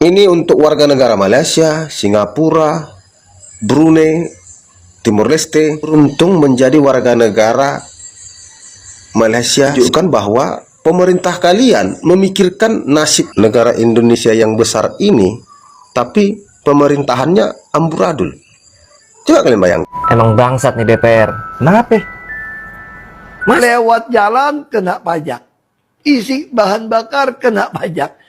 Ini untuk warga negara Malaysia, Singapura, Brunei, Timur Leste, beruntung menjadi warga negara Malaysia. Tunjukkan bahwa pemerintah kalian memikirkan nasib negara Indonesia yang besar ini, tapi pemerintahannya amburadul. Coba kalian bayangkan. Emang bangsat nih DPR. Kenapa? Mas? Lewat jalan kena pajak, isi bahan bakar kena pajak.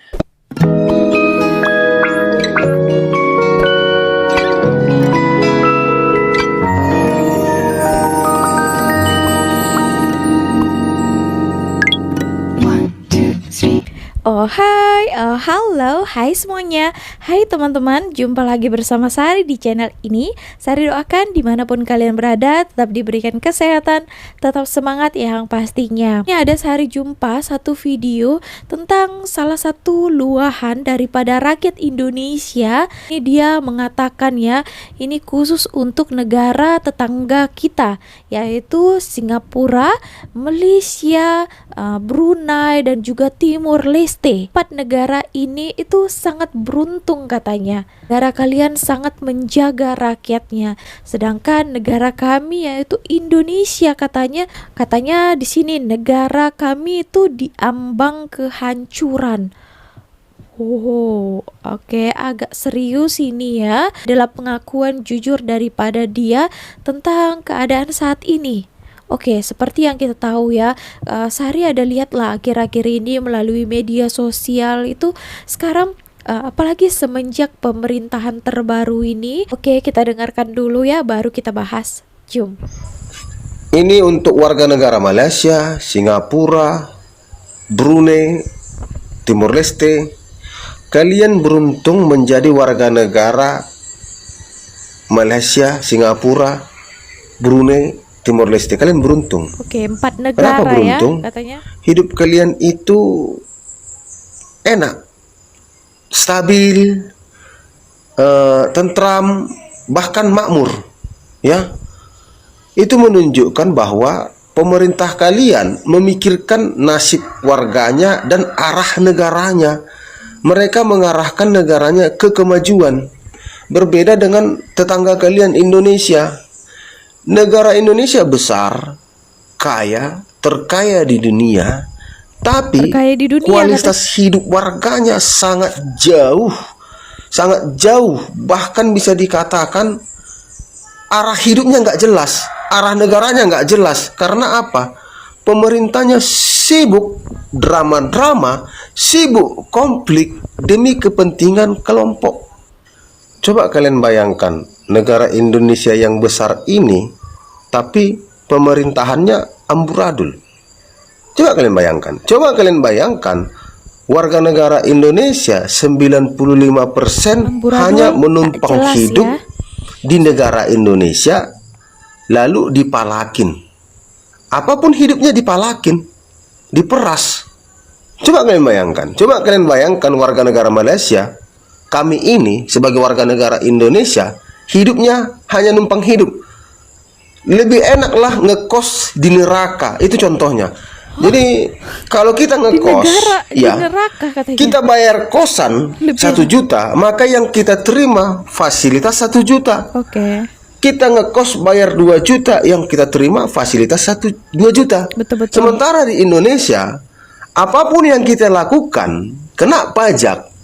Oh hai, halo, hai semuanya. Hai teman-teman, jumpa lagi bersama Sari di channel ini. Sari doakan dimanapun kalian berada tetap diberikan kesehatan, tetap semangat yang pastinya. Ini ada Sari jumpa satu video tentang salah satu luahan daripada rakyat Indonesia. Ini dia mengatakan ya, ini khusus untuk negara tetangga kita, yaitu Singapura, Malaysia, Brunei dan juga Timur Leste. 4 negara ini itu sangat beruntung katanya. Negara kalian sangat menjaga rakyatnya. Sedangkan negara kami yaitu Indonesia katanya di sini negara kami itu diambang kehancuran. Oh, oke, agak serius ini ya. Adalah pengakuan jujur daripada dia tentang keadaan saat ini. Oke, seperti yang kita tahu ya, Sari ada lihat lah akhir-akhir ini melalui media sosial itu sekarang apalagi semenjak pemerintahan terbaru ini. Oke, kita dengarkan dulu ya, baru kita bahas. Jom. Ini untuk warga negara Malaysia, Singapura, Brunei, Timur Leste. Kalian beruntung menjadi warga negara Malaysia, Singapura, Brunei, Timur Leste. Kalian beruntung. Oke, 4 negara. Kenapa beruntung? Ya katanya. Hidup kalian itu enak, stabil, tentram, bahkan makmur. Ya, itu menunjukkan bahwa pemerintah kalian memikirkan nasib warganya dan arah negaranya. Mereka mengarahkan negaranya ke kemajuan. Berbeda dengan tetangga kalian Indonesia. Negara Indonesia besar, kaya, terkaya di dunia, tapi kualitas hidup warganya sangat jauh, bahkan bisa dikatakan arah hidupnya nggak jelas, arah negaranya nggak jelas. Karena apa? Pemerintahnya sibuk drama-drama, sibuk konflik demi kepentingan kelompok. Coba kalian bayangkan, negara Indonesia yang besar ini, tapi pemerintahannya amburadul. Coba kalian bayangkan, warga negara Indonesia 95% hanya menumpang hidup ya di negara Indonesia, lalu dipalakin. Apapun hidupnya dipalakin, diperas. Coba kalian bayangkan warga negara Malaysia. Kami ini sebagai warga negara Indonesia hidupnya hanya numpang hidup. Lebih enaklah ngekos di neraka. Itu contohnya. Jadi kalau kita ngekos, kita bayar kosan 1 juta, maka yang kita terima fasilitas 1 juta. Oke. Kita ngekos bayar 2 juta, yang kita terima fasilitas 2 juta. Betul. Sementara di Indonesia, apapun yang kita lakukan kena pajak.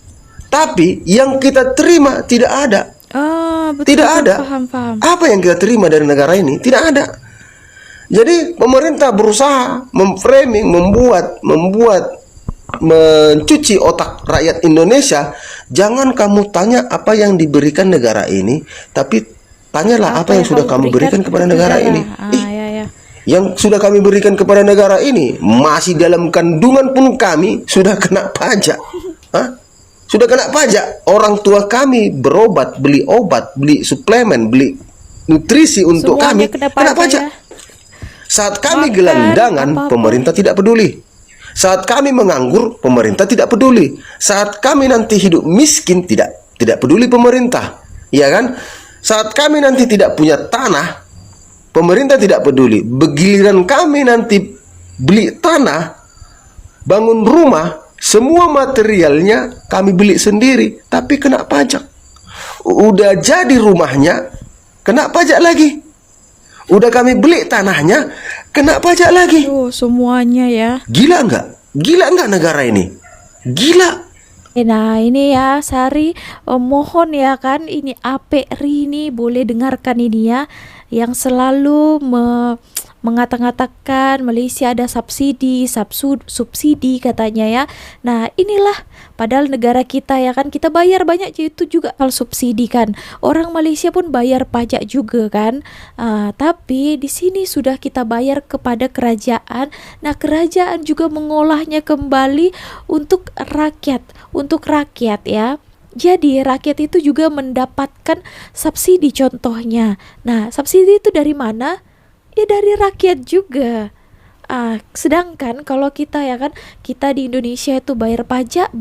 Tapi yang kita terima tidak ada. Tidak ada. Paham. Apa yang kita terima dari negara ini? Tidak ada. Jadi pemerintah berusaha memframing, mencuci otak rakyat Indonesia. Jangan kamu tanya apa yang diberikan negara ini, tapi tanyalah apa yang sudah kamu berikan kepada negara ini. Yang sudah kami berikan kepada negara ini masih dalam kandungan pun kami sudah kena pajak. Sudah kena pajak. Orang tua kami berobat, beli obat, beli suplemen, beli nutrisi untuk kami, kena pajak. Saat kami gelandangan, pemerintah tidak peduli. Saat kami menganggur, pemerintah tidak peduli. Saat kami nanti hidup miskin, tidak peduli pemerintah. Ya kan? Saat kami nanti tidak punya tanah, pemerintah tidak peduli. Begiliran kami nanti beli tanah, bangun rumah, Semua materialnya kami beli sendiri, tapi kena pajak. Udah jadi rumahnya, kena pajak lagi. Udah kami beli tanahnya, kena pajak lagi. Oh, semuanya ya. Gila nggak? Gila nggak negara ini? Gila. Nah ini ya Sari, mohon ya kan, ini Ape Rini boleh dengarkan ini ya, yang selalu mengata-ngatakan Malaysia ada subsidi katanya ya. Nah inilah, padahal negara kita ya kan, kita bayar banyak itu juga kalau subsidi kan. Orang Malaysia pun bayar pajak juga kan. Tapi di sini sudah kita bayar kepada kerajaan. Nah kerajaan juga mengolahnya kembali untuk rakyat ya. Jadi rakyat itu juga mendapatkan subsidi contohnya. Nah subsidi itu dari mana? Ya dari rakyat juga. Sedangkan kalau kita ya kan, kita di Indonesia itu bayar pajak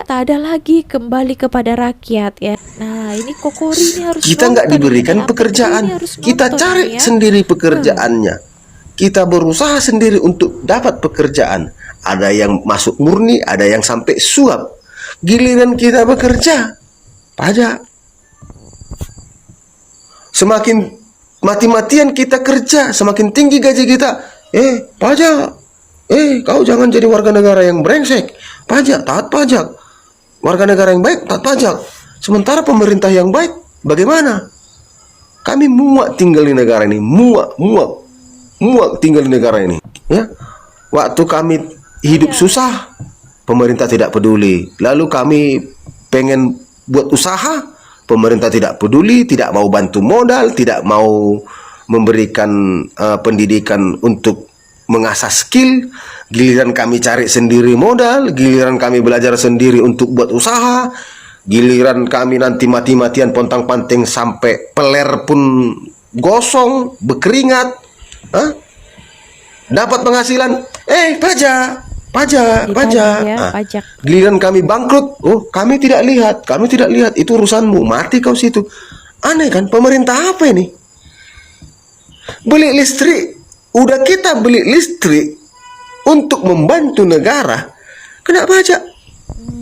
tak ada lagi kembali kepada rakyat ya. Nah ini Kokori ini harus Kita nggak nonton diberikan ini, Ape pekerjaan, ini harus kita nonton cari ini ya. sendiri pekerjaannya. Kita berusaha sendiri untuk dapat pekerjaan. Ada yang masuk murni, ada yang sampai suap. Giliran kita bekerja, pajak. Semakin mati-matian kita kerja, semakin tinggi gaji kita, pajak. Kau jangan jadi warga negara yang brengsek. Pajak, taat pajak. Warga negara yang baik, taat pajak. Sementara pemerintah yang baik, bagaimana? Kami muak tinggal di negara ini, muak tinggal di negara ini. Ya, waktu kami hidup susah, pemerintah tidak peduli. Lalu kami pengen buat usaha, pemerintah tidak peduli, tidak mau bantu modal, tidak mau memberikan pendidikan untuk mengasah skill. Giliran kami cari sendiri modal, giliran kami belajar sendiri untuk buat usaha, giliran kami nanti mati-matian pontang-panting sampai peler pun gosong, berkeringat, dapat penghasilan, pajak. Ya, pajak. Giliran kami bangkrut, kami tidak lihat, itu urusanmu, mati kau situ. Aneh kan, pemerintah apa ini? Beli listrik, udah kita beli listrik untuk membantu negara, kena pajak.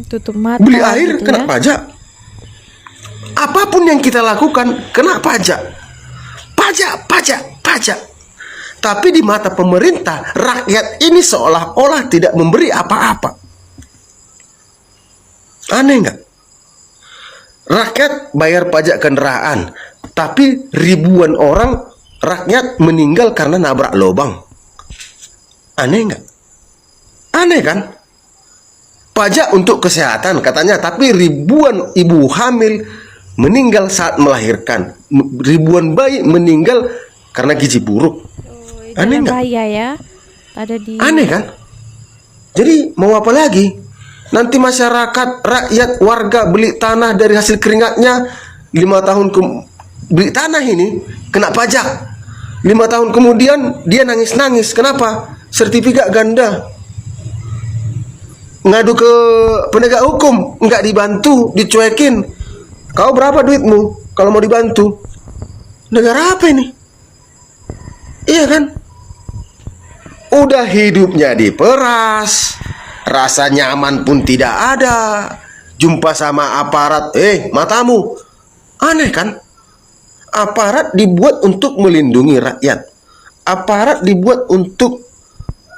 Tutup mata. Beli air, gitu kena ya. pajak. Apapun yang kita lakukan, kena pajak. Pajak. Tapi di mata pemerintah, rakyat ini seolah-olah tidak memberi apa-apa. Aneh nggak? Rakyat bayar pajak kendaraan, tapi ribuan orang rakyat meninggal karena nabrak lubang. Aneh nggak? Aneh kan? Pajak untuk kesehatan katanya, tapi ribuan ibu hamil meninggal saat melahirkan. Ribuan bayi meninggal karena gizi buruk. Aneh nggak? Raya ya. Ada di. Aneh kan? Jadi mau apa lagi? Nanti masyarakat, rakyat, warga beli tanah dari hasil keringatnya, 5 tahun beli tanah ini kena pajak. 5 tahun kemudian dia nangis-nangis. Kenapa? Sertifikat ganda. Ngadu ke penegak hukum, nggak dibantu, dicuekin. Kau berapa duitmu kalau mau dibantu? Negara apa ini? Iya kan? Udah hidupnya diperas, rasa nyaman pun tidak ada. Jumpa sama aparat, matamu. Aneh kan? Aparat dibuat untuk melindungi rakyat. Aparat dibuat untuk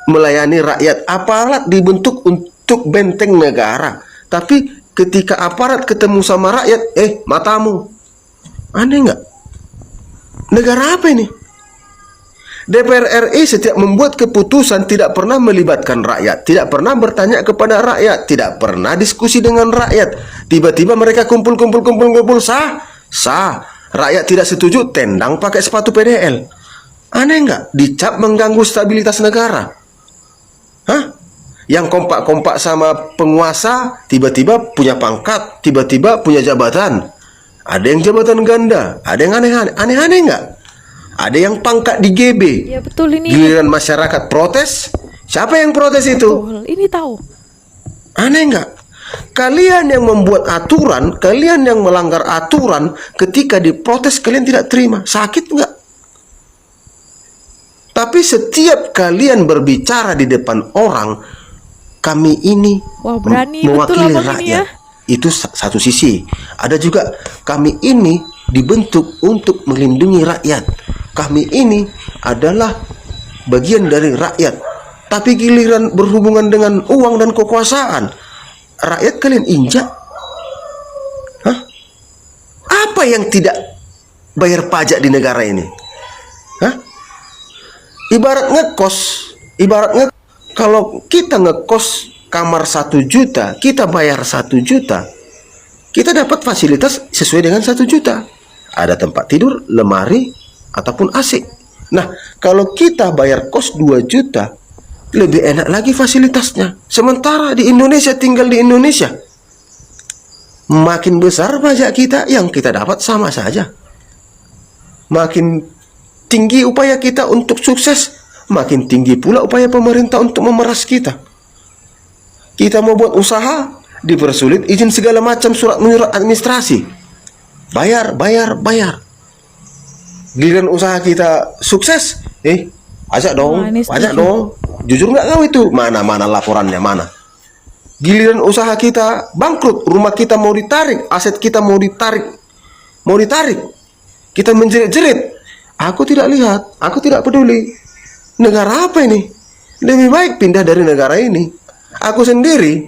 melayani rakyat. Aparat dibentuk untuk benteng negara. Tapi ketika aparat ketemu sama rakyat, matamu. Aneh nggak? Negara apa ini? DPR RI setiap membuat keputusan tidak pernah melibatkan rakyat, tidak pernah bertanya kepada rakyat, tidak pernah diskusi dengan rakyat. Tiba-tiba mereka kumpul, sah. Rakyat tidak setuju, tendang pakai sepatu PDL. Aneh nggak? Dicap mengganggu stabilitas negara. Yang kompak-kompak sama penguasa, tiba-tiba punya pangkat, tiba-tiba punya jabatan. Ada yang jabatan ganda, ada yang aneh-aneh nggak? Ada yang pangkat di GB. Ya betul ini. Giliran masyarakat protes, siapa yang protes itu? Betul, ini tahu. Aneh nggak? Kalian yang membuat aturan, kalian yang melanggar aturan, ketika diprotes kalian tidak terima. Sakit nggak? Tapi setiap kalian berbicara di depan orang, kami ini Wah, berani betul mewakili abang ini ya. rakyat. Itu satu sisi. Ada juga kami ini dibentuk untuk melindungi rakyat. Kami ini adalah bagian dari rakyat. Tapi giliran berhubungan dengan uang dan kekuasaan, rakyat kalian injak. Hah? Apa yang tidak bayar pajak di negara ini? Hah? Ibarat kalau kita ngekos kamar 1 juta, kita bayar 1 juta, kita dapat fasilitas sesuai dengan 1 juta. Ada tempat tidur, lemari, ataupun AC. Nah, kalau kita bayar kos 2 juta, lebih enak lagi fasilitasnya. Sementara di Indonesia, tinggal di Indonesia, makin besar pajak kita, yang kita dapat sama saja. Makin tinggi upaya kita untuk sukses, makin tinggi pula upaya pemerintah untuk memeras kita. Kita mau buat usaha, dipersulit izin segala macam surat menyurat administrasi. Bayar. Giliran usaha kita sukses, pajak dong, Wah, ini pajak setuju. dong. Jujur nggak kau itu? Mana laporannya, mana? Giliran usaha kita bangkrut, rumah kita mau ditarik, aset kita mau ditarik, kita menjerit-jerit. Aku tidak lihat, aku tidak peduli. Negara apa ini? Lebih baik pindah dari negara ini. Aku sendiri,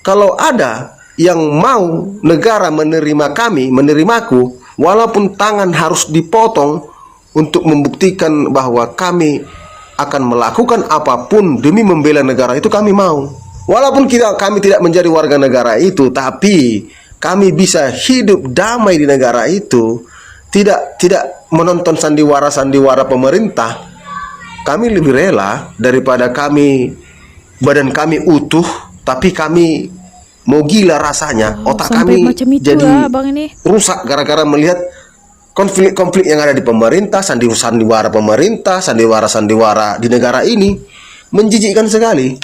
kalau ada yang mau negara menerimaku, walaupun tangan harus dipotong untuk membuktikan bahwa kami akan melakukan apapun demi membela negara itu, kami mau. Walaupun kami tidak menjadi warga negara itu, tapi kami bisa hidup damai di negara itu, tidak menonton sandiwara pemerintah. Kami lebih rela daripada badan kami utuh, tapi kami mau gila rasanya. Otak Sampai kami macam itu jadi lah abang ini. rusak gara-gara melihat konflik-konflik yang ada di pemerintah, sandiwara pemerintah, sandiwara di negara ini. Menjijikkan sekali.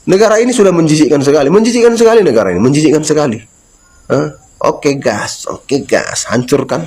Negara ini sudah menjijikkan sekali negara ini, menjijikkan sekali. Oke gas, hancurkan.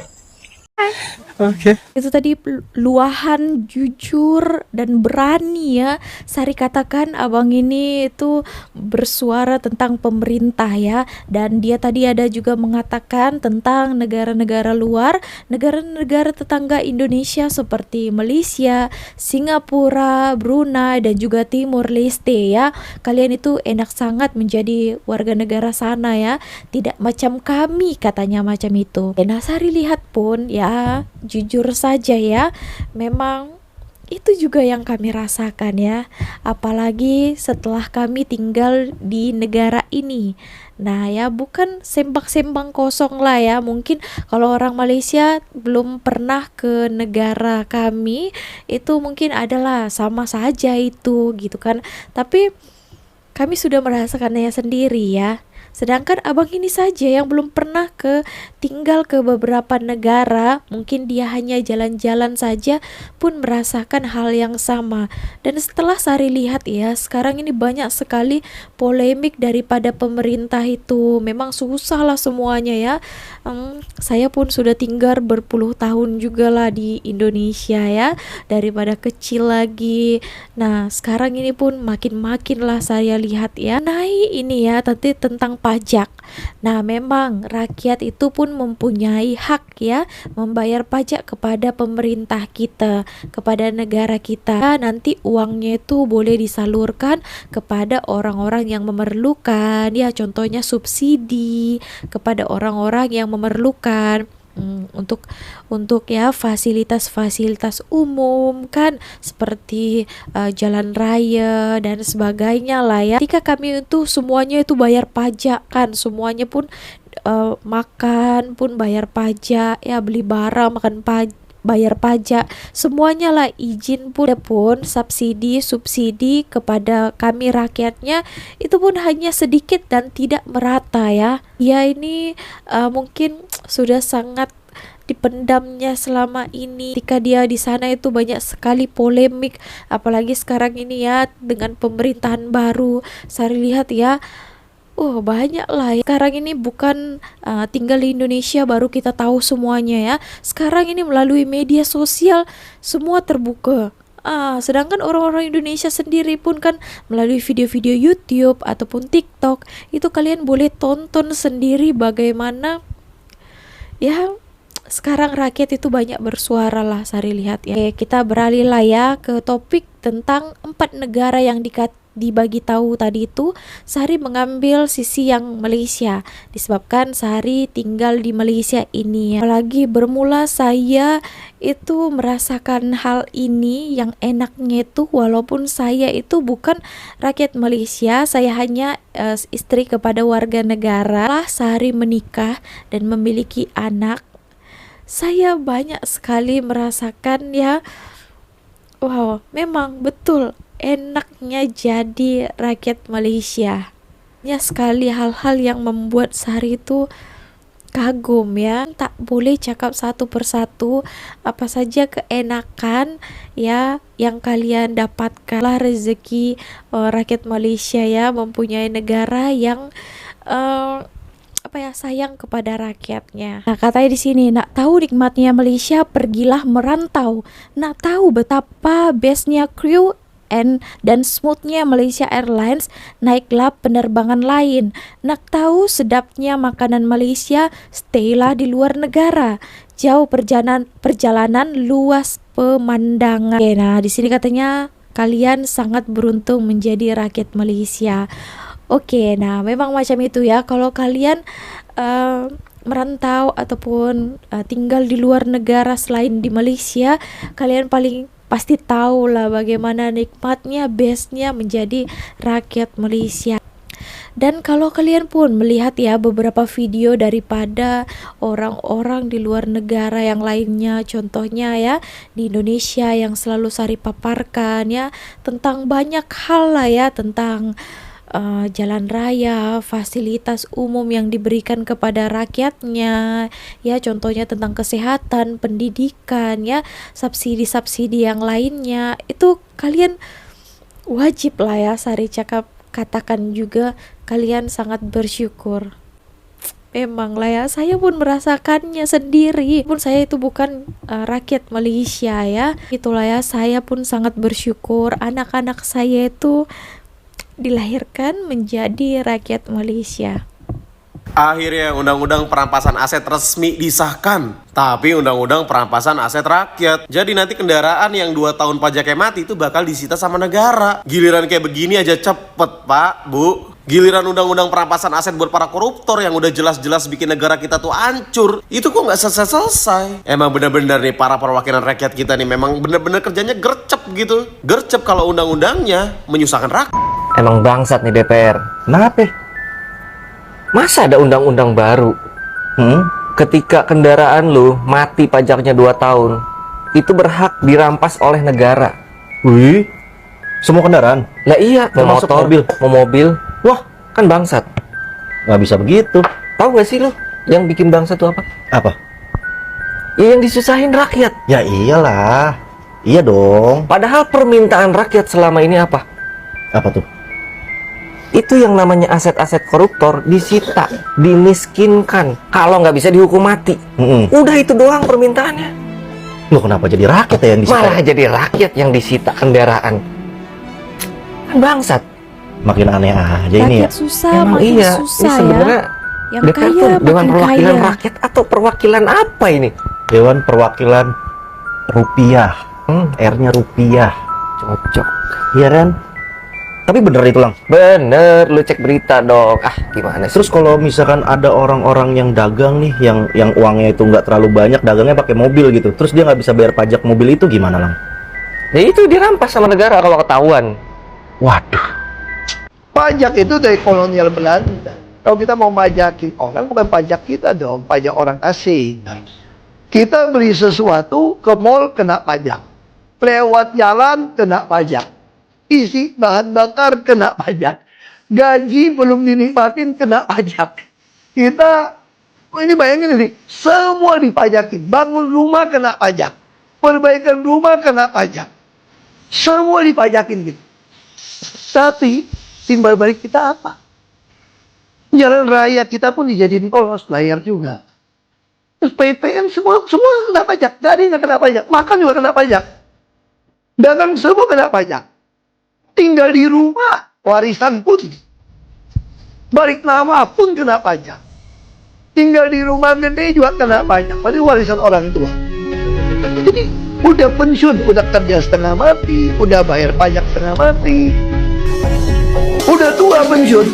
Itu tadi luahan jujur dan berani ya. Sari katakan abang ini itu bersuara tentang pemerintah ya. Dan dia tadi ada juga mengatakan tentang negara-negara luar, negara-negara tetangga Indonesia seperti Malaysia, Singapura, Brunei dan juga Timur Leste ya. Kalian itu enak sangat menjadi warga negara sana ya. Tidak macam kami katanya macam itu. Nah, Sari lihat pun ya, jujur saja ya, memang itu juga yang kami rasakan ya, apalagi setelah kami tinggal di negara ini. Nah ya, bukan sembang-sembang kosong lah ya. Mungkin kalau orang Malaysia belum pernah ke negara kami, itu mungkin adalah sama saja itu gitu kan. Tapi kami sudah merasakannya sendiri ya. Sedangkan abang ini saja yang belum pernah tinggal ke beberapa negara, mungkin dia hanya jalan-jalan saja pun merasakan hal yang sama. Dan setelah Sari lihat ya, sekarang ini banyak sekali polemik daripada pemerintah itu. Memang susah lah semuanya ya. Saya pun sudah tinggal berpuluh tahun juga lah di Indonesia ya, daripada kecil lagi. Nah sekarang ini pun makin lah saya lihat ya, naik ini ya tadi tentang pajak. Nah memang rakyat itu pun mempunyai hak ya membayar pajak kepada pemerintah kita, kepada negara kita. Nanti uangnya itu boleh disalurkan kepada orang-orang yang memerlukan ya, contohnya subsidi kepada orang-orang yang memerlukan. Untuk ya fasilitas-fasilitas umum kan, seperti jalan raya dan sebagainya lah ya. Ketika kami itu semuanya itu bayar pajak kan, semuanya pun makan pun bayar pajak ya, beli barang bayar pajak, semuanya lah, izin pun subsidi kepada kami rakyatnya itu pun hanya sedikit dan tidak merata ya. Ya ini mungkin sudah sangat dipendamnya selama ini. Ketika dia di sana itu banyak sekali polemik, apalagi sekarang ini ya dengan pemerintahan baru. Saya lihat ya, banyak lah ya. Sekarang ini bukan tinggal di Indonesia baru kita tahu semuanya ya. Sekarang ini melalui media sosial semua terbuka. Sedangkan orang-orang Indonesia sendiri pun kan melalui video-video YouTube ataupun TikTok itu kalian boleh tonton sendiri bagaimana ya sekarang rakyat itu banyak bersuara lah. Sari lihat ya. Oke, kita beralih lah ya ke topik tentang 4 negara yang dibagi tahu tadi itu. Sari mengambil sisi yang Malaysia disebabkan Sari tinggal di Malaysia ini ya. Apalagi bermula saya itu merasakan hal ini yang enaknya itu walaupun saya itu bukan rakyat Malaysia, saya hanya istri kepada warga negara. Setelah Sari menikah dan memiliki anak, saya banyak sekali merasakan ya, wow, memang betul enaknya jadi rakyat Malaysia. Banyak sekali hal-hal yang membuat Sari itu kagum ya. Tak boleh cakap satu persatu apa saja keenakan ya yang kalian dapatkan. Lah rezeki rakyat Malaysia ya, mempunyai negara yang sayang kepada rakyatnya. Nah, katanya di sini, nak tahu nikmatnya Malaysia, pergilah merantau. Nak tahu betapa bestnya kru dan smoothnya Malaysia Airlines, naiklah penerbangan lain. Nak tahu sedapnya makanan Malaysia, staylah di luar negara. Jauh perjalanan luas pemandangan. Oke, nah di sini katanya kalian sangat beruntung menjadi rakyat Malaysia. Oke, nah memang macam itu ya. Kalau kalian merantau ataupun tinggal di luar negara selain di Malaysia, kalian paling pasti tahu lah bagaimana nikmatnya, bestnya menjadi rakyat Malaysia. Dan kalau kalian pun melihat ya beberapa video daripada orang-orang di luar negara yang lainnya, contohnya ya di Indonesia yang selalu Sari paparkan ya tentang banyak hal lah ya, tentang jalan raya, fasilitas umum yang diberikan kepada rakyatnya ya, contohnya tentang kesehatan, pendidikan ya, subsidi-subsidi yang lainnya. Itu kalian wajib lah ya Sari katakan juga kalian sangat bersyukur. Memang lah ya, saya pun merasakannya sendiri. Pun saya itu bukan rakyat Malaysia ya. Itulah ya, saya pun sangat bersyukur anak-anak saya itu dilahirkan menjadi rakyat Malaysia. Akhirnya undang-undang perampasan aset resmi disahkan. Tapi undang-undang perampasan aset rakyat. Jadi nanti kendaraan yang 2 tahun pajaknya mati itu bakal disita sama negara. Giliran kayak begini aja cepet, Pak, Bu. Giliran undang-undang perampasan aset buat para koruptor yang udah jelas-jelas bikin negara kita tuh hancur, itu kok nggak selesai-selesai. Emang bener-bener nih para perwakilan rakyat kita nih memang bener-bener kerjanya gercep gitu. Gercep kalau undang-undangnya menyusahkan rakyat. Emang bangsat nih DPR. Kenapa? Masa ada undang-undang baru? Ketika kendaraan lu mati pajaknya 2 tahun, itu berhak dirampas oleh negara. Wih, semua kendaraan? Lah iya, mau Termasuk motor, mobil? mau mobil. Wah, kan bangsat. Nggak bisa begitu. Tahu gak sih lu yang bikin bangsat itu apa? Apa? Ya, yang disusahin rakyat. Ya iyalah. Iya dong. Padahal permintaan rakyat selama ini apa? Apa tuh? Itu yang namanya aset-aset koruptor disita, dimiskinkan. Kalau nggak bisa dihukum mati. Udah itu doang permintaannya. Loh, kenapa jadi rakyat ya yang disita? Malah jadi rakyat yang disita kendaraan. Kan bangsat. Makin aneh aja ini ya. Rakyat susah, Emang makin iya. susah Ini sebenarnya ya. Yang DPR kaya tuh Dewan makin Perwakilan kaya. Rakyat atau perwakilan apa ini? Dewan Perwakilan Rupiah. R-nya rupiah. Cocok. Iya kan? Tapi bener itu Lang. Bener, lu cek berita dong. Ah, gimana sih? Terus kalau misalkan ada orang-orang yang dagang nih, yang uangnya itu nggak terlalu banyak, dagangnya pakai mobil gitu, terus dia nggak bisa bayar pajak mobil itu gimana Lang? Ya itu dirampas sama negara kalau ketahuan. Waduh. Pajak itu dari kolonial Belanda. Kalau kita mau pajakin orang, bukan pajak kita dong, pajak orang asing. Kita beli sesuatu ke mall kena pajak. Lewat jalan kena pajak. Isi bahan bakar kena pajak. Gaji belum dinikmatin kena pajak. Kita, ini bayangin ini, semua dipajakin. Bangun rumah kena pajak. Perbaikan rumah kena pajak. Semua dipajakin gitu. Tapi timbal balik kita apa? Jalan raya kita pun dijadiin polos, layar juga. Terus PPN semua kena pajak. Jadi nggak kena pajak. Makan juga kena pajak. Dagang semua kena pajak. Tinggal di rumah, warisan pun. Balik nama pun kena pajak. Tinggal di rumah gede juga kena pajak. Padahal warisan orang tua. Jadi udah pensiun, udah kerja setengah mati, udah bayar pajak setengah mati. Udah tua pensiun,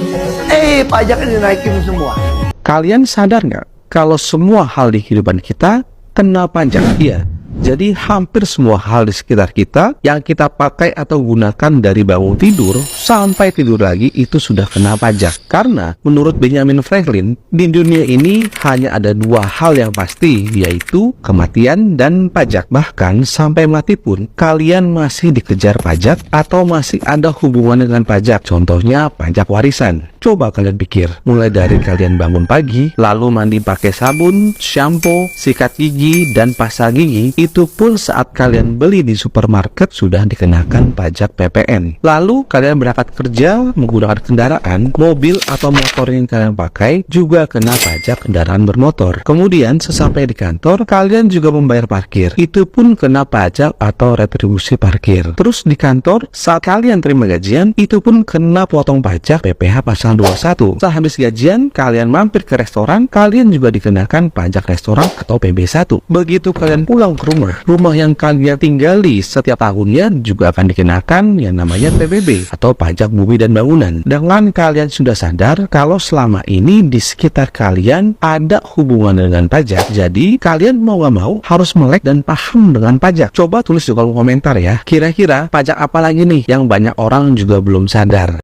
pajaknya dinaikin semua. Kalian sadar nggak kalau semua hal di kehidupan kita kena pajak? Iya. Jadi hampir semua hal di sekitar kita yang kita pakai atau gunakan dari bangun tidur sampai tidur lagi itu sudah kena pajak. Karena menurut Benjamin Franklin, di dunia ini hanya ada dua hal yang pasti, yaitu kematian dan pajak. Bahkan sampai mati pun kalian masih dikejar pajak atau masih ada hubungan dengan pajak. Contohnya pajak warisan. Coba kalian pikir, mulai dari kalian bangun pagi, lalu mandi pakai sabun, shampoo, sikat gigi, dan pasta gigi, itu pun saat kalian beli di supermarket sudah dikenakan pajak PPN. Lalu kalian berangkat kerja menggunakan kendaraan, mobil atau motor yang kalian pakai juga kena pajak kendaraan bermotor. Kemudian sesampai di kantor, kalian juga membayar parkir. Itu pun kena pajak atau retribusi parkir. Terus di kantor, saat kalian terima gajian, itu pun kena potong pajak PPh pasal 21. Setelah habis gajian, kalian mampir ke restoran, kalian juga dikenakan pajak restoran atau PB1. Begitu kalian pulang ke rumah yang kalian tinggali setiap tahunnya juga akan dikenakan yang namanya PBB atau pajak bumi dan bangunan. Dengan kalian sudah sadar kalau selama ini di sekitar kalian ada hubungan dengan pajak, jadi kalian mau gak mau harus melek dan paham dengan pajak. Coba tulis di kolom komentar ya, kira-kira pajak apa lagi nih yang banyak orang juga belum sadar.